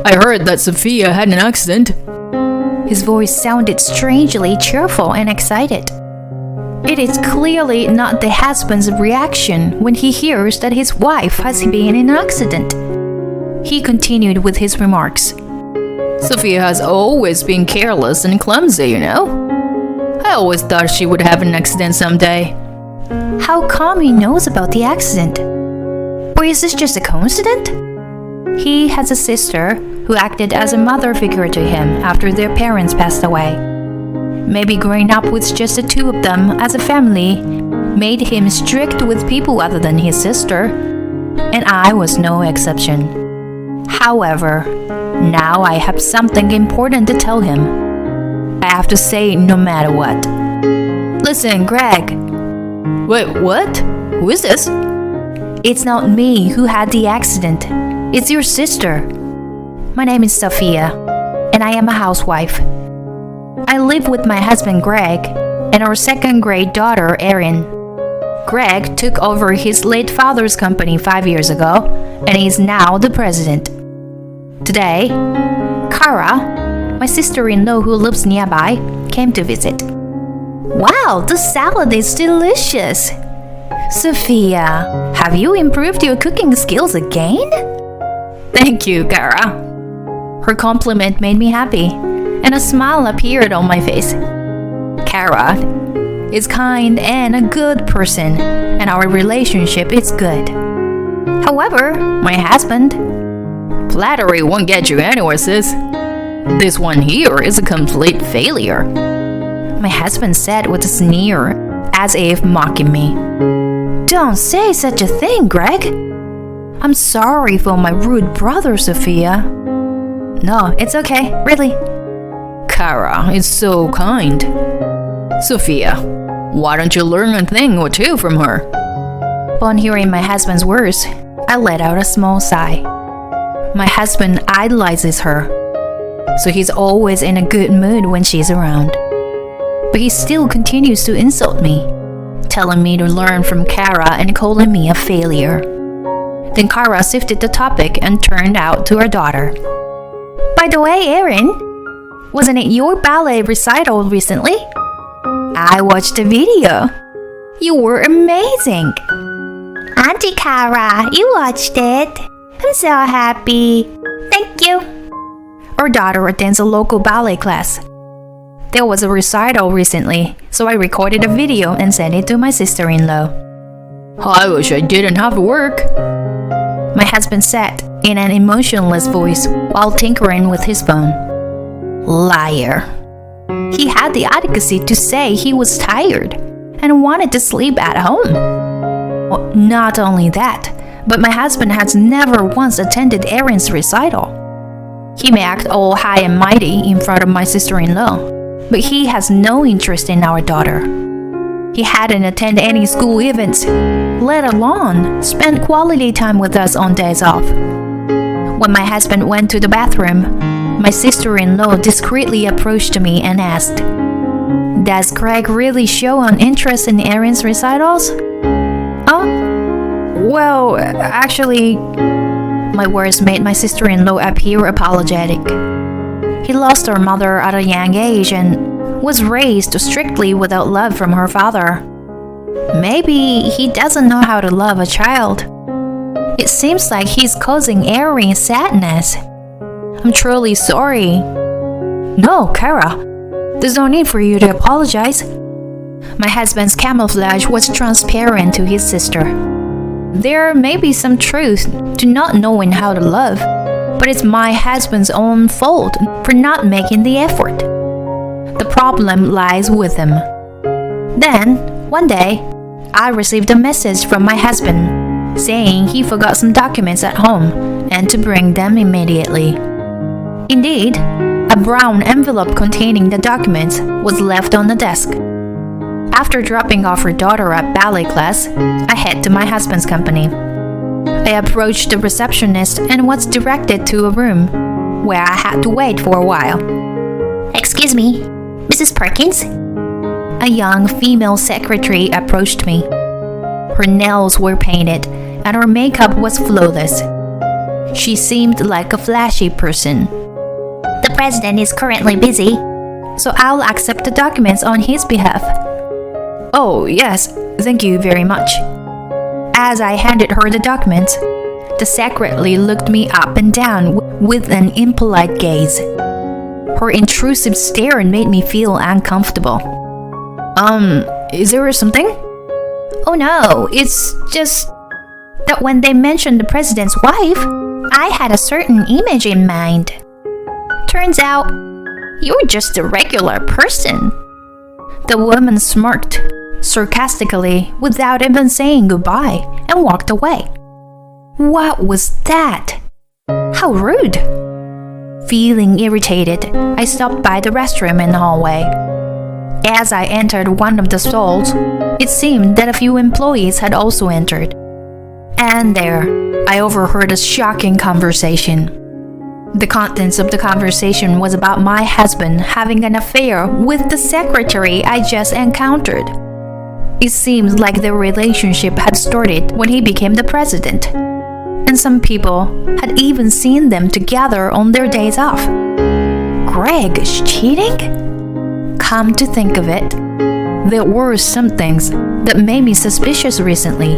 I heard that Sophia had an accident. His voice sounded strangely cheerful and excited. It is clearly not the husband's reaction when he hears that his wife has been in an accident. He continued with his remarks. Sophia has always been careless and clumsy, you know. I always thought she would have an accident someday. How come he knows about the accident? Or is this just a coincidence? He has a sister who acted as a mother figure to him after their parents passed away. Maybe growing up with just the two of them as a family made him strict with people other than his sister, and I was no exception. However, now I have something important to tell him. I have to say it no matter what. Listen, Greg. Wait, what? Who is this? It's not me who had the accident. It's your sister. My name is Sophia, and I am a housewife. I live with my husband Greg and our second-grade daughter Erin. Greg took over his late father's company 5 years ago, and he is now the president. Today, Kara, my sister-in-law who lives nearby, came to visit. Wow, the salad is delicious! Sophia, have you improved your cooking skills again? Thank you, Kara. Her compliment made me happy, and a smile appeared on my face. Kara is kind and a good person, and our relationship is good. However, my husband... Flattery won't get you anywhere, sis. This one here is a complete failure. My husband said with a sneer, as if mocking me. Don't say such a thing, Greg. I'm sorry for my rude brother, Sophia. No, it's okay, really. Kara is so kind. Sophia, why don't you learn a thing or two from her? Upon hearing my husband's words, I let out a small sigh. My husband idolizes her, so he's always in a good mood when she's around. But he still continues to insult me, telling me to learn from Kara and calling me a failure. Then Kara shifted the topic and turned out to her daughter. By the way, Erin, wasn't it your ballet recital recently? I watched the video. You were amazing. Auntie Kara, you watched it. I'm so happy. Thank you. Our daughter attends a local ballet class. There was a recital recently, so I recorded a video and sent it to my sister-in-law. I wish I didn't have to work, my husband said in an emotionless voice while tinkering with his phone. Liar. He had the audacity to say he was tired and wanted to sleep at home. Well, not only that, but my husband has never once attended Erin's recital. He may act all high and mighty in front of my sister-in-law, but he has no interest in our daughter. He hadn't attended any school events, let alone spend quality time with us on days off. When my husband went to the bathroom, my sister-in-law discreetly approached me and asked, Does Greg really show an interest in Erin's recitals? Well, actually, my words made my sister-in-law appear apologetic. He lost her mother at a young age and was raised strictly without love from her father. Maybe he doesn't know how to love a child. It seems like he's causing Erin sadness. I'm truly sorry. No, Kara, there's no need for you to apologize. My husband's camouflage was transparent to his sister. There may be some truth to not knowing how to love, but it's my husband's own fault for not making the effort. The problem lies with him. Then, one day, I received a message from my husband saying he forgot some documents at home and to bring them immediately. Indeed, a brown envelope containing the documents was left on the desk. After dropping off her daughter at ballet class, I head to my husband's company. I approached the receptionist and was directed to a room where I had to wait for a while. Excuse me, Mrs. Perkins? A young female secretary approached me. Her nails were painted and her makeup was flawless. She seemed like a flashy person. The president is currently busy, so I'll accept the documents on his behalf. Oh, yes, thank you very much. As I handed her the documents, the secretary looked me up and down with an impolite gaze. Her intrusive stare made me feel uncomfortable. Is there something? Oh no, it's just that when they mentioned the president's wife, I had a certain image in mind. Turns out, you're just a regular person. The woman smirked sarcastically without even saying goodbye and walked away. What was that? How rude! Feeling irritated, I stopped by the restroom in the hallway. As I entered one of the stalls, it seemed that a few employees had also entered. And there, I overheard a shocking conversation. The contents of the conversation was about my husband having an affair with the secretary I just encountered. It seems like their relationship had started when he became the president, and some people had even seen them together on their days off. Greg is cheating? Come to think of it, there were some things that made me suspicious recently.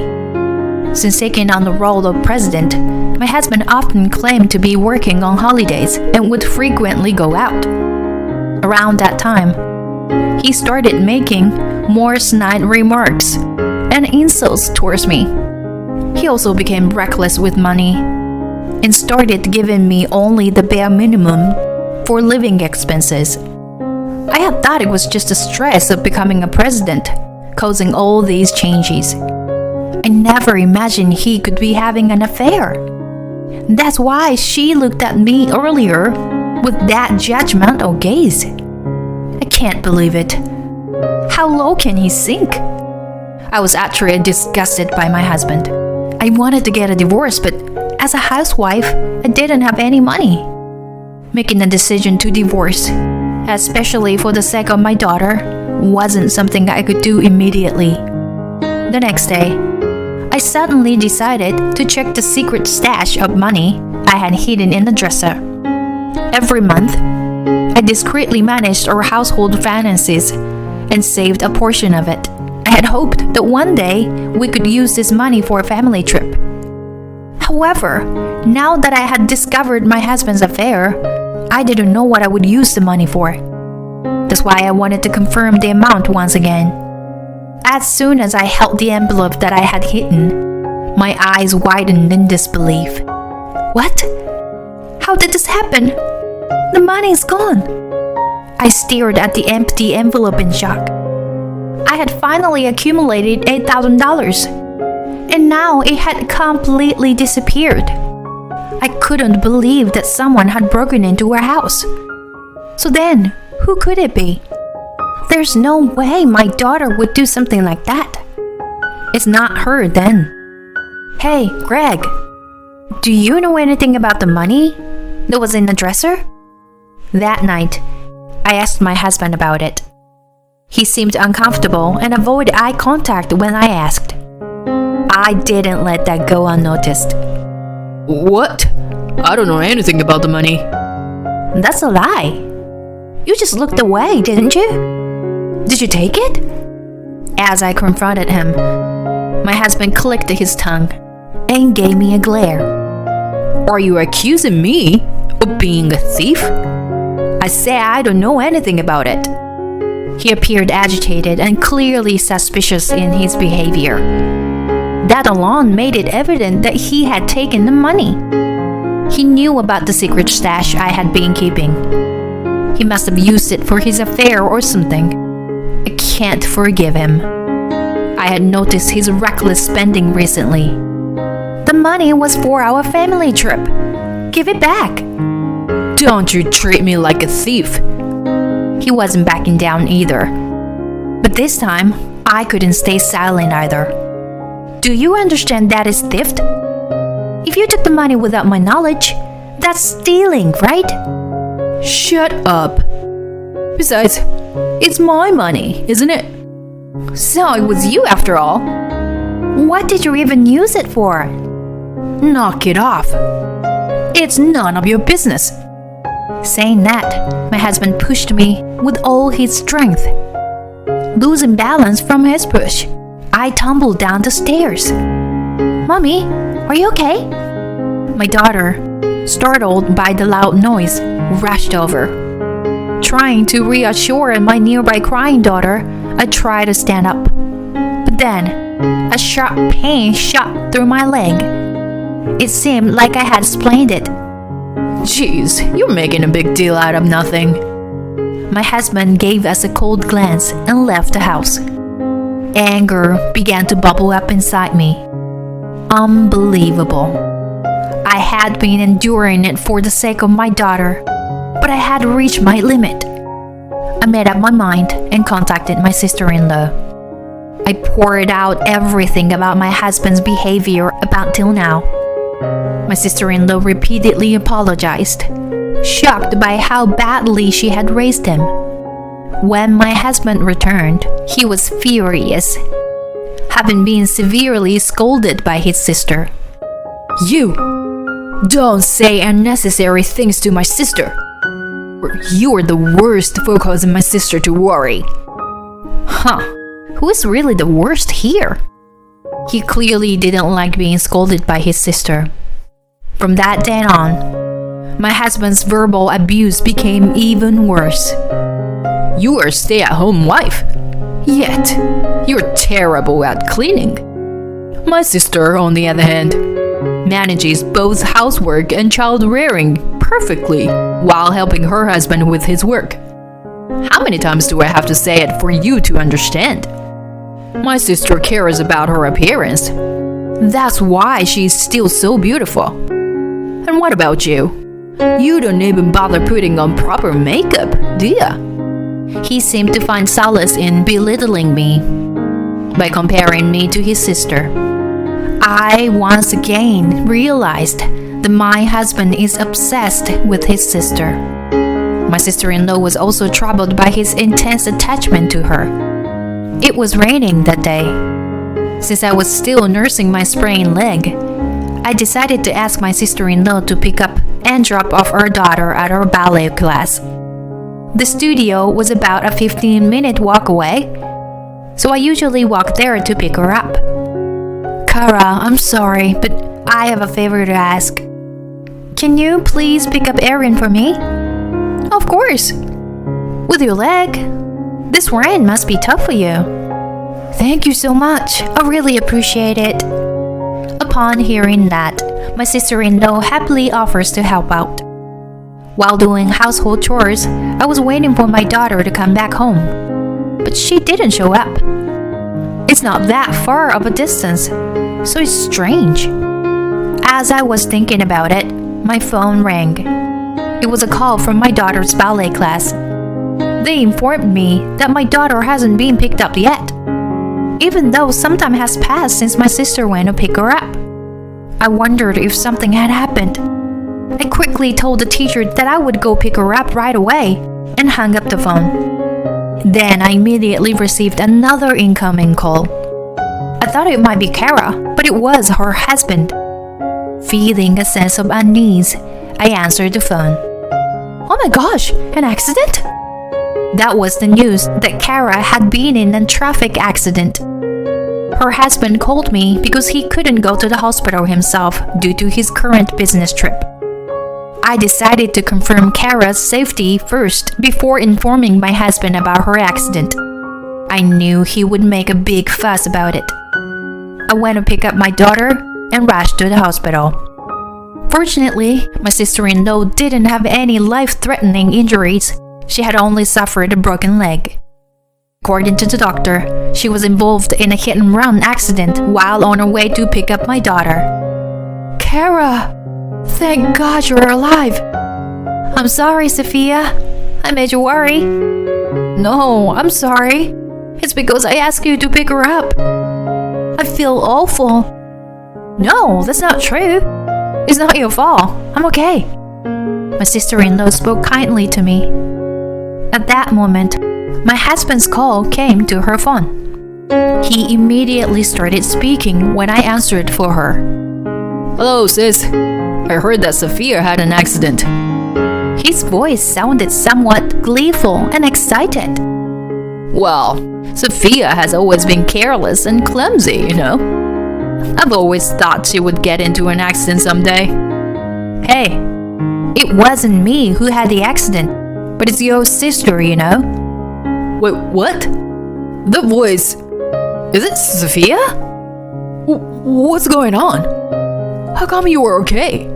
Since taking on the role of president, my husband often claimed to be working on holidays and would frequently go out. Around that time, he started making more snide remarks and insults towards me. He also became reckless with money and started giving me only the bare minimum for living expenses. I had thought it was just the stress of becoming a president causing all these changes. I never imagined he could be having an affair. That's why she looked at me earlier with that judgmental gaze. I can't believe it. How low can he sink? I was actually disgusted by my husband. I wanted to get a divorce, but as a housewife, I didn't have any money. Making a decision to divorce, especially for the sake of my daughter, wasn't something I could do immediately. The next day, I suddenly decided to check the secret stash of money I had hidden in the dresser. Every month, I discreetly managed our household finances and saved a portion of it. I had hoped that one day we could use this money for a family trip. However, now that I had discovered my husband's affair, I didn't know what I would use the money for. That's why I wanted to confirm the amount once again. As soon as I held the envelope that I had hidden, my eyes widened in disbelief. What? How did this happen? The money's gone. I stared at the empty envelope in shock. I had finally accumulated $8,000, and now it had completely disappeared. I couldn't believe that someone had broken into our house. So then, who could it be? There's no way my daughter would do something like that. It's not her then. Hey, Greg, do you know anything about the money that was in the dresser? That night, I asked my husband about it. He seemed uncomfortable and avoided eye contact when I asked. I didn't let that go unnoticed. What? I don't know anything about the money. That's a lie. You just looked away, didn't you? Did you take it? As I confronted him, my husband clicked his tongue and gave me a glare. Are you accusing me of being a thief? I say I don't know anything about it. He appeared agitated and clearly suspicious in his behavior. That alone made it evident that he had taken the money. He knew about the secret stash I had been keeping. He must have used it for his affair or something. I can't forgive him. I had noticed his reckless spending recently. The money was for our family trip. Give it back. Don't you treat me like a thief. He wasn't backing down either. But this time, I couldn't stay silent either. Do you understand that is theft? If you took the money without my knowledge, that's stealing, right? Shut up. Besides, it's my money, isn't it? So it was you after all. What did you even use it for? Knock it off. It's none of your business." Saying that, my husband pushed me with all his strength. Losing balance from his push, I tumbled down the stairs. "Mommy, are you okay?" My daughter, startled by the loud noise, rushed over. Trying to reassure my nearby crying daughter, I tried to stand up. But then, a sharp pain shot through my leg. It seemed like I had sprained it. Jeez, you're making a big deal out of nothing. My husband gave us a cold glance and left the house. Anger began to bubble up inside me. Unbelievable. I had been enduring it for the sake of my daughter, but I had reached my limit. I made up my mind and contacted my sister-in-law. I poured out everything about my husband's behavior up until now. My sister-in-law repeatedly apologized, shocked by how badly she had raised him. When my husband returned, he was furious, having been severely scolded by his sister. You! Don't say unnecessary things to my sister. You're the worst for causing my sister to worry. Huh, who is really the worst here? He clearly didn't like being scolded by his sister. From that day on, my husband's verbal abuse became even worse. You are a stay-at-home wife, yet you're terrible at cleaning. My sister, on the other hand, manages both housework and child rearing perfectly while helping her husband with his work. How many times do I have to say it for you to understand? My sister cares about her appearance. That's why she's still so beautiful. And what about you? You don't even bother putting on proper makeup, do ya? He seemed to find solace in belittling me by comparing me to his sister. I once again realized that my husband is obsessed with his sister. My sister-in-law was also troubled by his intense attachment to her. It was raining that day. Since I was still nursing my sprained leg, I decided to ask my sister-in-law to pick up and drop off our daughter at our ballet class. The studio was about a 15-minute walk away, so I usually walk there to pick her up. "Kara, I'm sorry, but I have a favor to ask. Can you please pick up Erin for me?" "Of course. With your leg? This rain must be tough for you." "Thank you so much. I really appreciate it." Upon hearing that, my sister-in-law happily offers to help out. While doing household chores, I was waiting for my daughter to come back home, but she didn't show up. It's not that far of a distance, so it's strange. As I was thinking about it, my phone rang. It was a call from my daughter's ballet class. They informed me that my daughter hasn't been picked up yet, even though some time has passed since my sister went to pick her up. I wondered if something had happened. I quickly told the teacher that I would go pick her up right away and hung up the phone. Then I immediately received another incoming call. I thought it might be Kara, but it was her husband. Feeling a sense of unease, I answered the phone. "Oh my gosh, an accident?" That was the news that Kara had been in a traffic accident. Her husband called me because he couldn't go to the hospital himself due to his current business trip. I decided to confirm Kara's safety first before informing my husband about her accident. I knew he would make a big fuss about it. I went to pick up my daughter and rushed to the hospital. Fortunately, my sister-in-law didn't have any life-threatening injuries. She had only suffered a broken leg. According to the doctor, she was involved in a hit-and-run accident while on her way to pick up my daughter. "Kara! Thank God you're alive!" "I'm sorry, Sophia. I made you worry." "No, I'm sorry. It's because I asked you to pick her up. I feel awful." "No, that's not true. It's not your fault. I'm okay." My sister-in-law spoke kindly to me. At that moment, my husband's call came to her phone. He immediately started speaking when I answered for her. "Hello, sis. I heard that Sophia had an accident. His voice sounded somewhat gleeful and excited. Well, Sophia has always been careless and clumsy, you know. I've always thought she would get into an accident someday. Hey, it wasn't me who had the accident, but it's your sister, you know. Wait, what? The voice. Is it Sophia? What's going on? How come you were okay?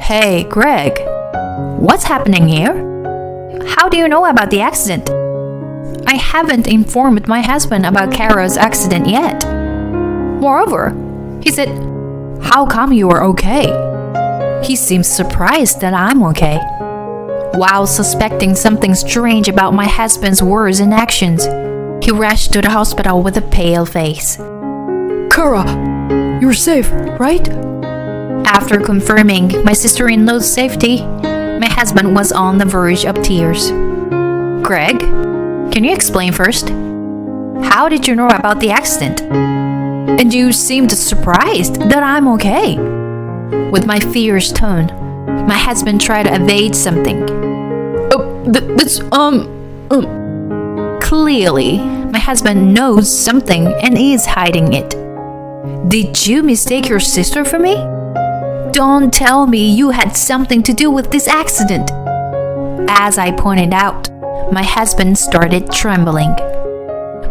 Hey, Greg, what's happening here? How do you know about the accident? I haven't informed my husband about Kara's accident yet. Moreover, he said, how come you are okay? He seems surprised that I'm okay. While suspecting something strange about my husband's words and actions, he rushed to the hospital with a pale face. Kara, you're safe, right? After confirming my sister-in-law's safety, my husband was on the verge of tears. Greg, can you explain first? How did you know about the accident? And you seemed surprised that I'm okay. With my fierce tone, my husband tried to evade something. Clearly, my husband knows something and is hiding it. Did you mistake your sister for me? Don't tell me you had something to do with this accident. As I pointed out, my husband started trembling.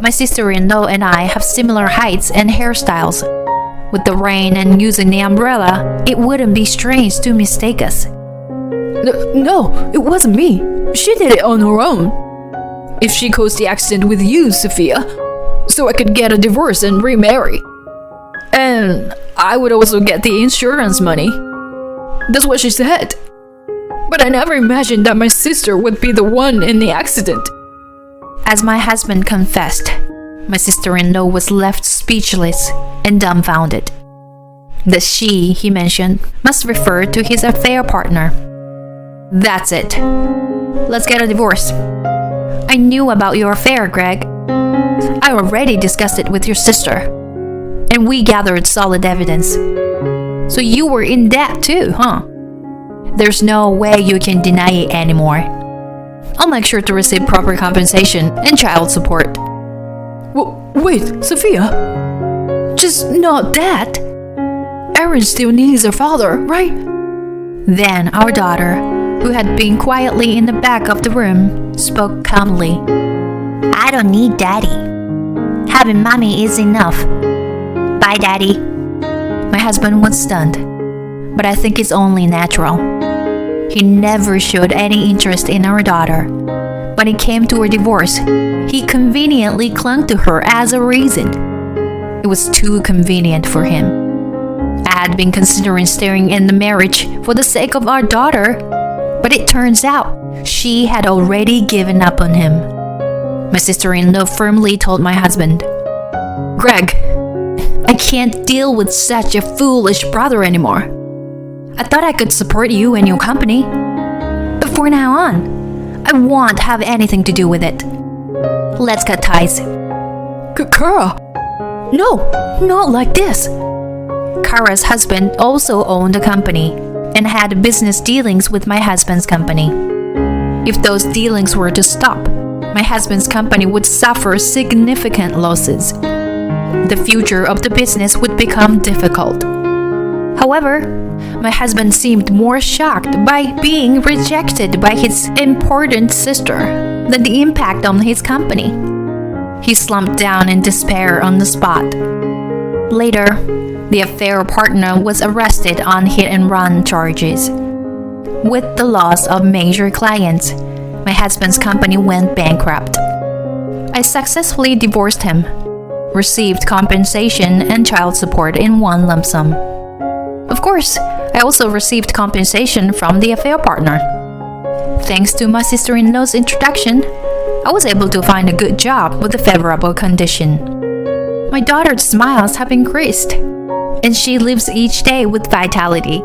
My sister-in-law and I have similar heights and hairstyles. With the rain and using the umbrella, it wouldn't be strange to mistake us. No, it wasn't me. She did it on her own. If she caused the accident with you, Sophia, so I could get a divorce and remarry. And I would also get the insurance money. That's what she said. But I never imagined that my sister would be the one in the accident. As my husband confessed, my sister-in-law was left speechless and dumbfounded. The she he mentioned must refer to his affair partner. That's it. Let's get a divorce. I knew about your affair, Greg. I already discussed it with your sister. And we gathered solid evidence. So you were in debt too, huh? There's no way you can deny it anymore. I'll make sure to receive proper compensation and child support. Wait, Sophia? Just not that. Aaron still needs her father, right? Then our daughter, who had been quietly in the back of the room, spoke calmly. I don't need daddy. Having mommy is enough. Bye, daddy. My husband was stunned, but I think it's only natural. He never showed any interest in our daughter. When it came to her divorce, he conveniently clung to her as a reason. It was too convenient for him. I had been considering staying in the marriage for the sake of our daughter, but it turns out she had already given up on him. My sister-in-law firmly told my husband, Greg, I can't deal with such a foolish brother anymore. I thought I could support you and your company. But from now on, I won't have anything to do with it. Let's cut ties. Kara! No, not like this. Kara's husband also owned a company and had business dealings with my husband's company. If those dealings were to stop, my husband's company would suffer significant losses. The future of the business would become difficult. However, my husband seemed more shocked by being rejected by his important sister than the impact on his company. He slumped down in despair on the spot. Later, the affair partner was arrested on hit-and-run charges. With the loss of major clients, my husband's company went bankrupt. I successfully divorced him, received compensation and child support in one lump sum. Of course, I also received compensation from the affair partner. Thanks to my sister-in-law's introduction, I was able to find a good job with a favorable condition. My daughter's smiles have increased, and she lives each day with vitality.